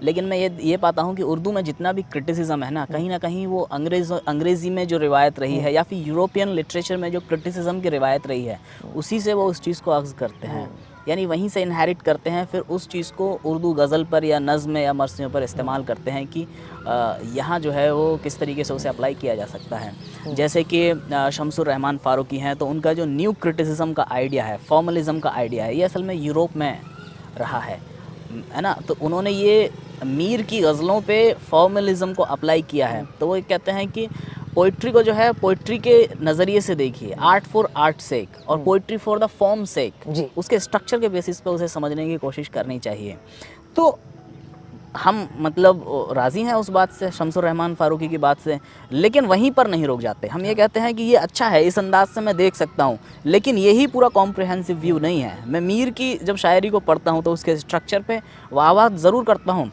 लेकिन मैं ये पाता हूँ कि उर्दू में जितना भी क्रिटिसिज्म है ना कहीं वो अंग्रेज़ी में जो रिवायत रही है या फिर यूरोपियन लिटरेचर में जो क्रिटिसिज्म की रिवायत रही है, उसी से वो उस चीज़ को अख्ज़ करते हैं, यानी वहीं से इनहेरिट करते हैं, फिर उस चीज़ को उर्दू गज़ल पर या नज़्म या मरसियों पर इस्तेमाल करते हैं कि यहाँ जो है वो किस तरीके से उसे अप्लाई किया जा सकता है। जैसे कि शमसुर रहमान फ़ारूकी हैं, तो उनका जो न्यू क्रिटिसिज्म का आइडिया है, फॉर्मलिज़्म का आइडिया है, ये असल में यूरोप में रहा है ना? तो उन्होंने ये मीर की गज़लों पे फॉर्मलिज़्म को अप्लाई किया है। तो वो कहते हैं कि पोइट्री को जो है पोइट्री के नज़रिए से देखिए, आर्ट फॉर आर्ट सेक और पोइट्री फॉर द फॉर्म सेक, जी। उसके स्ट्रक्चर के बेसिस पे उसे समझने की कोशिश करनी चाहिए। तो हम मतलब राज़ी हैं उस बात से, शमसुर रहमान फ़ारूकी की बात से, लेकिन वहीं पर नहीं रुक जाते। हम ये कहते हैं कि ये अच्छा है, इस अंदाज़ से मैं देख सकता हूँ, लेकिन यही पूरा कॉम्प्रिहेंसिव व्यू नहीं है। मैं मीर की जब शायरी को पढ़ता हूँ तो उसके स्ट्रक्चर पे वाह-वाह ज़रूर करता हूँ,